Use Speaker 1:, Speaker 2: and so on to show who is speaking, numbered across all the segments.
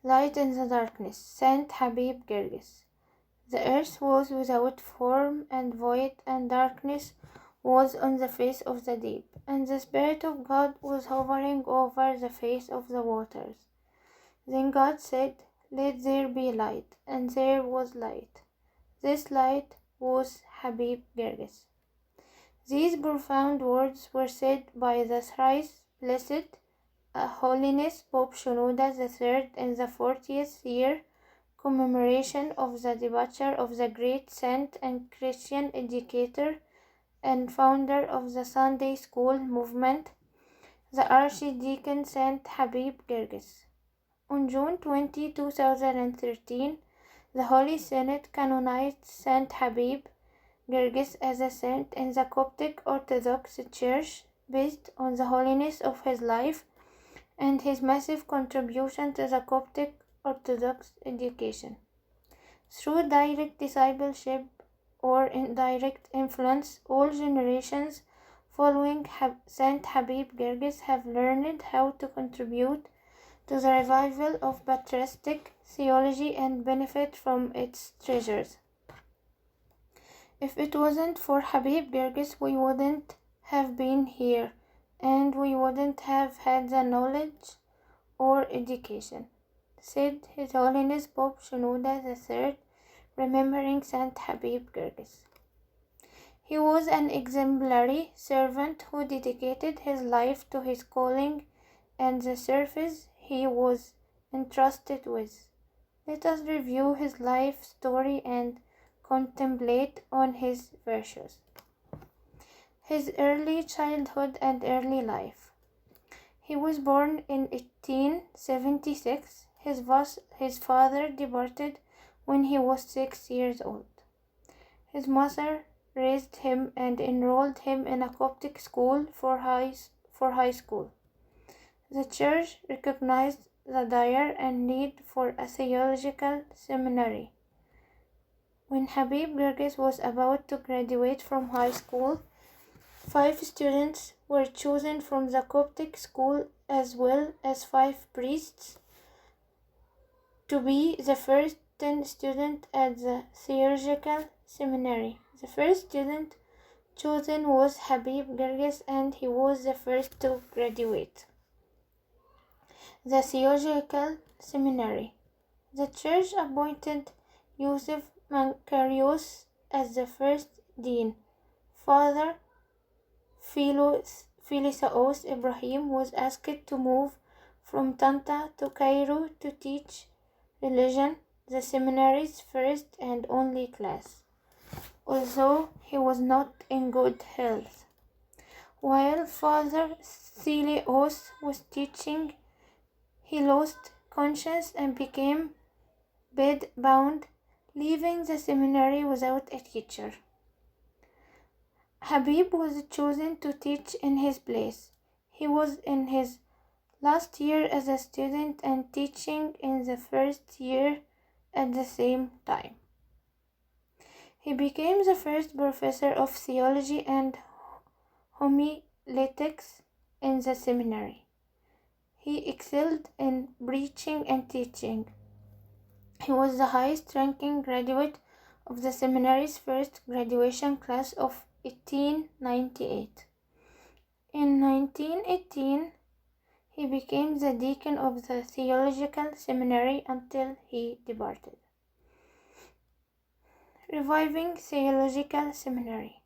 Speaker 1: Light in the darkness, Saint Habib Girgis. The earth was without form and void, and darkness was on the face of the deep, and the Spirit of God was hovering over the face of the waters. Then God said, "Let there be light," and there was light. This light was Habib Girgis. These profound words were said by the thrice blessed Holiness Pope Shenouda III in the 40th year commemoration of the departure of the great saint and Christian educator and founder of the Sunday School movement, the Archdeacon Saint Habib Girgis. On June 20, 2013, the Holy Synod canonized Saint Habib Girgis as a saint in the Coptic Orthodox Church based on the holiness of his life and his massive contribution to the Coptic Orthodox education. Through direct discipleship or indirect influence, all generations following Saint Habib Girgis have learned how to contribute to the revival of patristic theology and benefit from its treasures. If it wasn't for Habib Girgis, we wouldn't have been here, and we wouldn't have had the knowledge or education, said His Holiness Pope Shenouda III, remembering Saint Habib Girgis. He was an exemplary servant who dedicated his life to his calling and the service he was entrusted with. Let us review his life story and contemplate on his virtues. His early childhood and early life. He was born in 1876. His father departed when he was 6 years old. His mother raised him and enrolled him in a Coptic school for high school. The church recognized the dire and need for a theological seminary. When Habib Girgis was about to graduate from high school, 5 students were chosen from the Coptic school as well as 5 priests to be the first 10 students at the theological seminary. The first student chosen was Habib Girgis, and he was the first to graduate the theological seminary. The church appointed Yusuf Mancarius as the first dean. Father Philosaos Ibrahim was asked to move from Tanta to Cairo to teach religion, the seminary's first and only class, although he was not in good health. While Father Philosaos was teaching, he lost conscience and became bedbound, leaving the seminary without a teacher. Habib was chosen to teach in his place. He was in his last year as a student and teaching in the first year at the same time. He became the first professor of theology and homiletics in the seminary. He excelled in preaching and teaching. He was the highest-ranking graduate of the seminary's first graduation class of 1898. In 1918, he became the deacon of the theological seminary until he departed. Reviving theological seminary.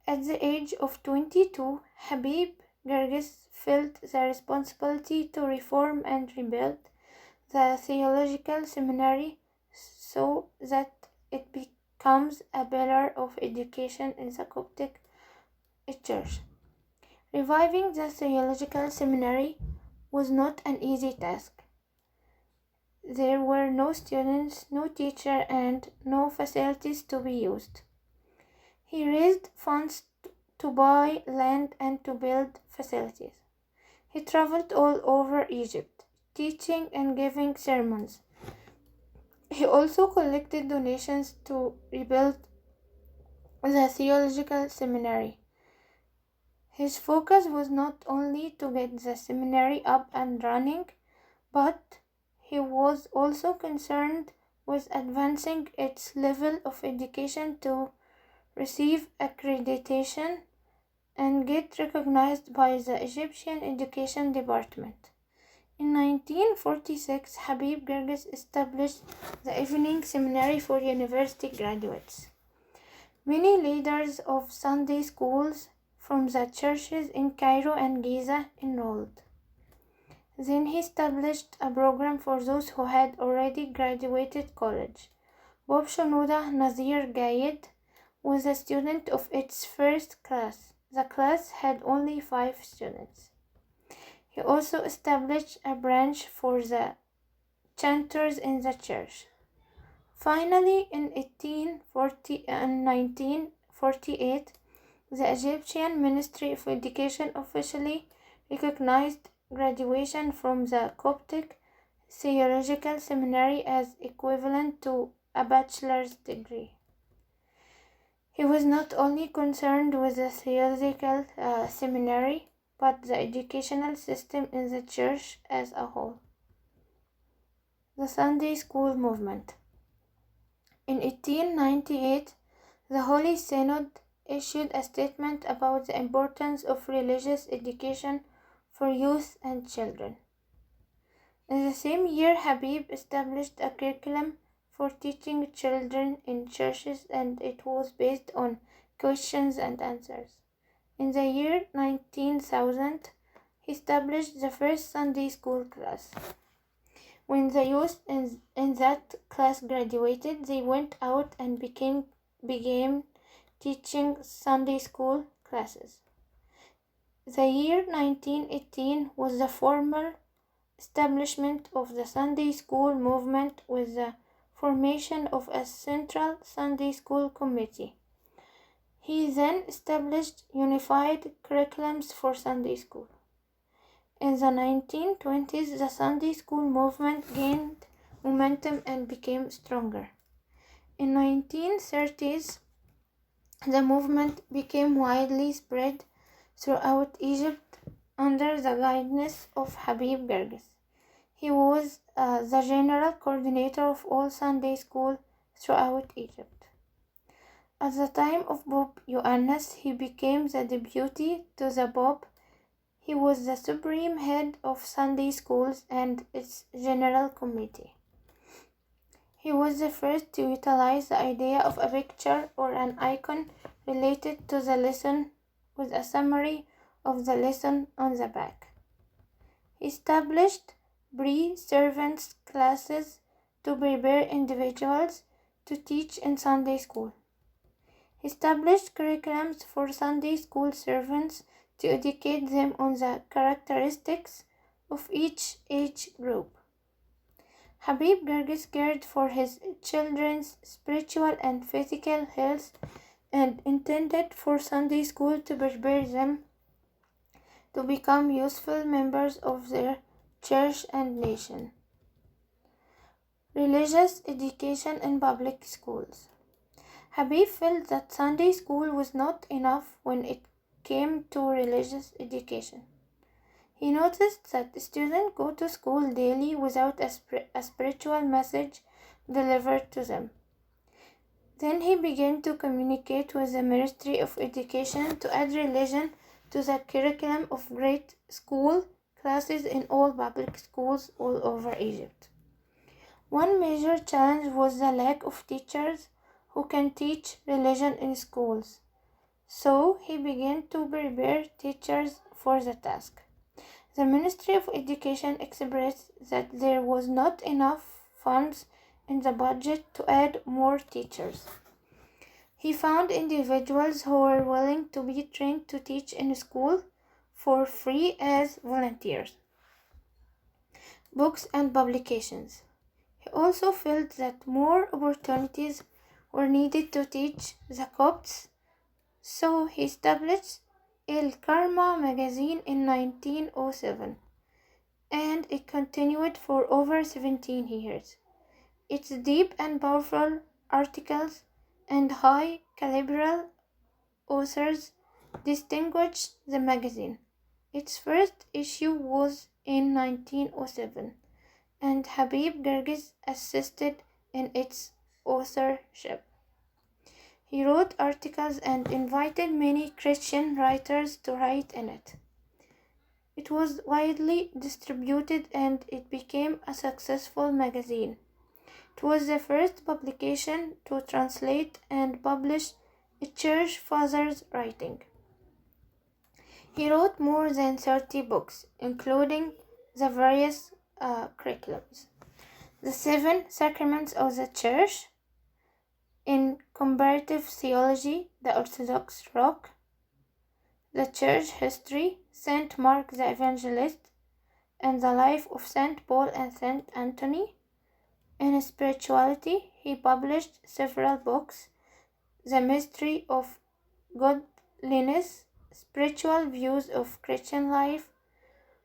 Speaker 1: At the age of 22, Habib Girgis felt the responsibility to reform and rebuild the theological seminary so that it becomes a pillar of education in the Coptic Church. Reviving the theological seminary was not an easy task. There were no students, no teacher, and no facilities to be used. He raised funds to buy land and to build facilities. He traveled all over Egypt, teaching and giving sermons. He also collected donations to rebuild the theological seminary. His focus was not only to get the seminary up and running, but he was also concerned with advancing its level of education to receive accreditation and get recognized by the Egyptian Education Department. In 1946, Habib Girgis established the Evening Seminary for University graduates. Many leaders of Sunday schools from the churches in Cairo and Giza enrolled. Then he established a program for those who had already graduated college. Bob Shenouda Nazir Gayed was a student of its first class. The class had only 5 students. He also established a branch for the chanters in the church. Finally, in 1948, the Egyptian Ministry of Education officially recognized graduation from the Coptic Theological Seminary as equivalent to a bachelor's degree. He was not only concerned with the theological seminary, but the educational system in the church as a whole. The Sunday School Movement. In 1898, the Holy Synod issued a statement about the importance of religious education for youth and children. In the same year, Habib established a curriculum for teaching children in churches, and it was based on questions and answers. In the year 19,000, he established the first Sunday school class. When the youth in that class graduated, they went out and began teaching Sunday school classes. The year 1918 was the formal establishment of the Sunday school movement with the formation of a central Sunday school committee. He then established unified curriculums for Sunday school. In the 1920s, the Sunday school movement gained momentum and became stronger. In the 1930s, the movement became widely spread throughout Egypt under the guidance of Habib Girgis. He was the general coordinator of all Sunday school throughout Egypt. At the time of Pope Ioannis, he became the deputy to the Pope. He was the supreme head of Sunday schools and its general committee. He was the first to utilize the idea of a picture or an icon related to the lesson with a summary of the lesson on the back. He established pre-servants classes to prepare individuals to teach in Sunday school. He established curriculums for Sunday school servants to educate them on the characteristics of each age group. Habib Girgis cared for his children's spiritual and physical health and intended for Sunday school to prepare them to become useful members of their church and nation. Religious education in public schools. Habib felt that Sunday school was not enough when it came to religious education. He noticed that students go to school daily without a spiritual message delivered to them. Then he began to communicate with the Ministry of Education to add religion to the curriculum of grade school classes in all public schools all over Egypt. One major challenge was the lack of teachers who can teach religion in schools. So he began to prepare teachers for the task. The Ministry of Education expressed that there was not enough funds in the budget to add more teachers. He found individuals who were willing to be trained to teach in school for free as volunteers. Books and publications. He also felt that more opportunities were needed to teach the Copts, so he established El Karma magazine in 1907, and it continued for over 17 years. Its deep and powerful articles and high-caliber authors distinguished the magazine. Its first issue was in 1907, and Habib Gerges assisted in its authorship. He wrote articles and invited many Christian writers to write in it. It was widely distributed and it became a successful magazine. It was the first publication to translate and publish a church father's writing. He wrote more than 30 books, including the various curriculums, the 7 sacraments of the Church, in comparative theology, the Orthodox Rock, the Church history, Saint Mark the Evangelist, and the life of Saint Paul and Saint Anthony. In spirituality, he published several books, The Mystery of Godliness, Spiritual Views of Christian Life.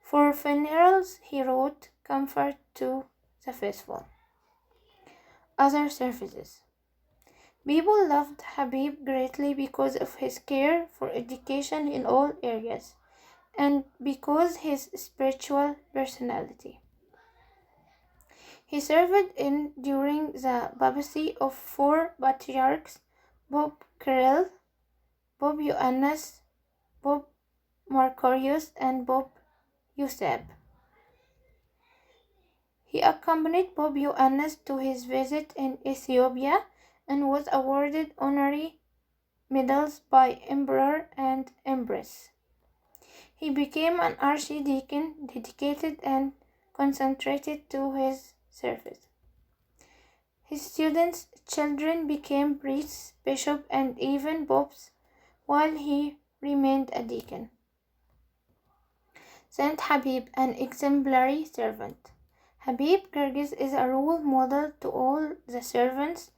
Speaker 1: For funerals, he wrote Comfort to the Faithful. Other services. People loved Habib greatly because of his care for education in all areas and because his spiritual personality. He served in during the papacy of 4 patriarchs, Pope Kirill, Pope Ioannis, Pope Marcorius, and Pope Euseb. He accompanied Pope Ioannis to his visit in Ethiopia and was awarded honorary medals by Emperor and Empress. He became an archdeacon, dedicated and concentrated to his service. His students' children became priests, bishops, and even popes while he remained a deacon. Saint Habib, an exemplary servant. Habib Gerges is a role model to all the servants.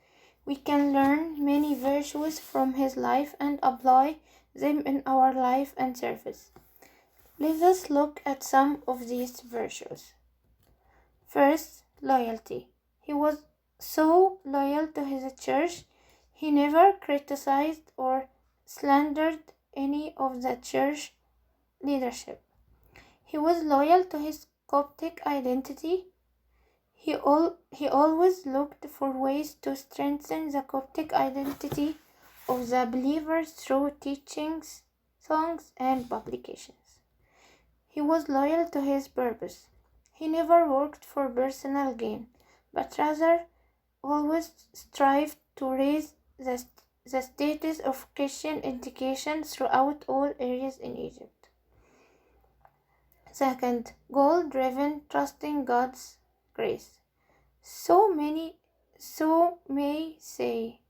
Speaker 1: We can learn many virtues from his life and apply them in our life and service. Let us look at some of these virtues. First, loyalty. He was so loyal to his church, he never criticized or slandered any of the church leadership. He was loyal to his Coptic identity. He always looked for ways to strengthen the Coptic identity of the believers through teachings, songs, and publications. He was loyal to his purpose. He never worked for personal gain, but rather always strived to raise the status of Christian education throughout all areas in Egypt. Second, goal-driven, trusting God's grace. So may say,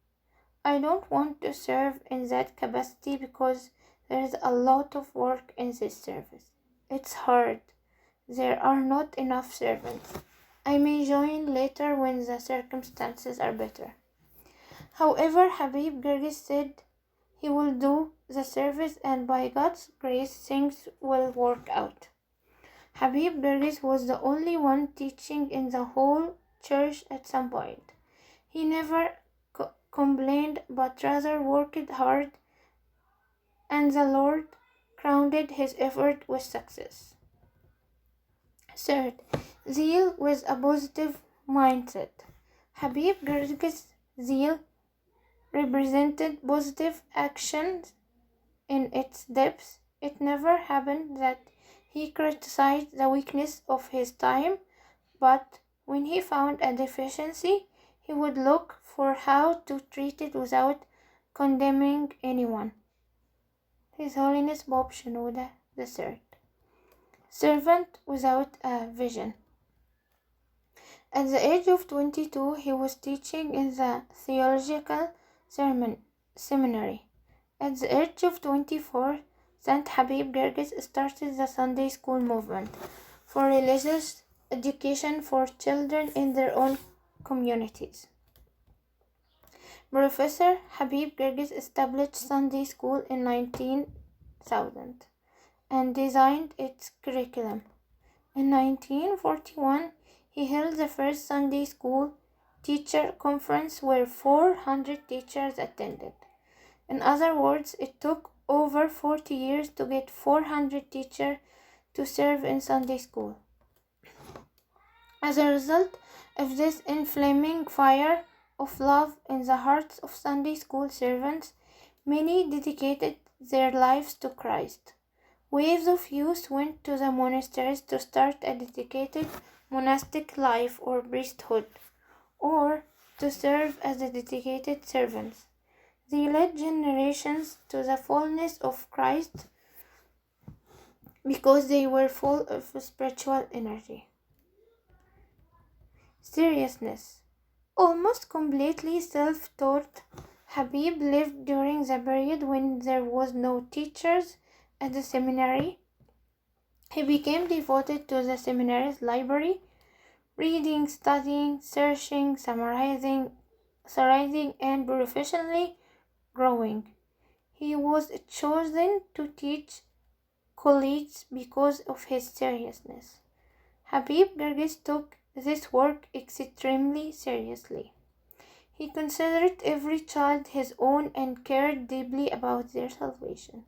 Speaker 1: I don't want to serve in that capacity because there is a lot of work in this service. It's hard. There are not enough servants. I may join later when the circumstances are better. However, Habib Gerges said he will do the service and by God's grace things will work out. Habib Gerges was the only one teaching in the whole church at some point. He never complained but rather worked hard, and the Lord crowned his effort with success. Third, zeal with a positive mindset. Habib Gerges' zeal represented positive actions in its depth. It never happened that he criticized the weakness of his time, but when he found a deficiency, he would look for how to treat it without condemning anyone. His Holiness Pope Shenouda III. Servant without a vision. At the age of 22, he was teaching in the theological seminary. At the age of 24, Saint Habib Gerges started the Sunday school movement for religious education for children in their own communities. Professor Habib Gerges established Sunday school in 19,000 and designed its curriculum. In 1941, he held the first Sunday school teacher conference where 400 teachers attended. In other words, it took over 40 years to get 400 teachers to serve in Sunday school. As a result of this inflaming fire of love in the hearts of Sunday school servants, many dedicated their lives to Christ. Waves of youth went to the monasteries to start a dedicated monastic life or priesthood, or to serve as the dedicated servants. They led generations to the fullness of Christ because they were full of spiritual energy. Seriousness. Almost completely self-taught, Habib lived during the period when there was no teachers at the seminary. He became devoted to the seminary's library, reading, studying, searching, summarizing, and professionally growing. He was chosen to teach colleagues because of his seriousness. Habib Gerges took this work extremely seriously. He considered every child his own and cared deeply about their salvation.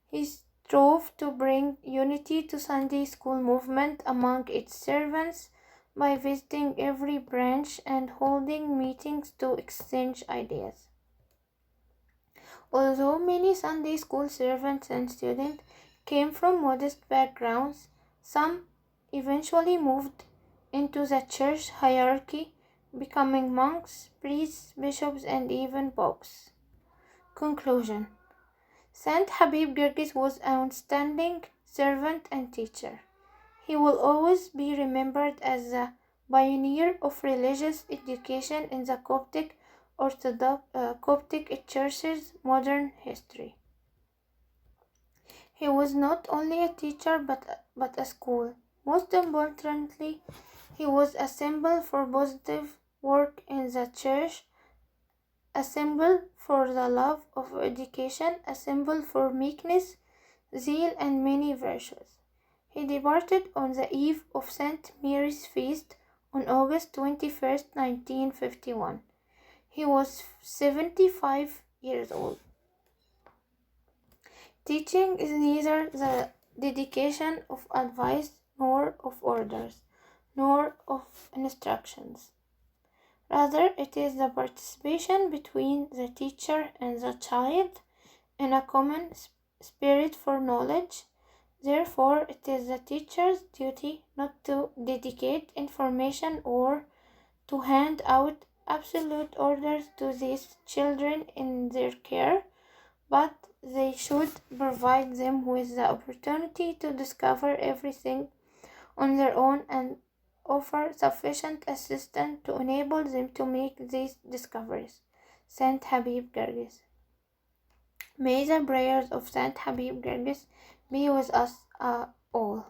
Speaker 1: He strove to bring unity to Sunday school movement among its servants by visiting every branch and holding meetings to exchange ideas. Although many Sunday school servants and students came from modest backgrounds, some eventually moved into the church hierarchy, becoming monks, priests, bishops, and even popes. Conclusion. Saint Habib Girgis was an outstanding servant and teacher. He will always be remembered as the pioneer of religious education in the Coptic Church's modern history. He was not only a teacher but a school. Most importantly, he was a symbol for positive work in the church, a symbol for the love of education, a symbol for meekness, zeal, and many virtues. He departed on the eve of St. Mary's feast on August 21st, 1951. He was 75 years old. Teaching is neither the dedication of advice nor of orders, nor of instructions. Rather, it is the participation between the teacher and the child in a common spirit for knowledge. Therefore, it is the teacher's duty not to dedicate information or to hand out absolute orders to these children in their care, but they should provide them with the opportunity to discover everything on their own and offer sufficient assistance to enable them to make these discoveries. Saint Habib Gerges. May the prayers of Saint Habib Gerges be with us all.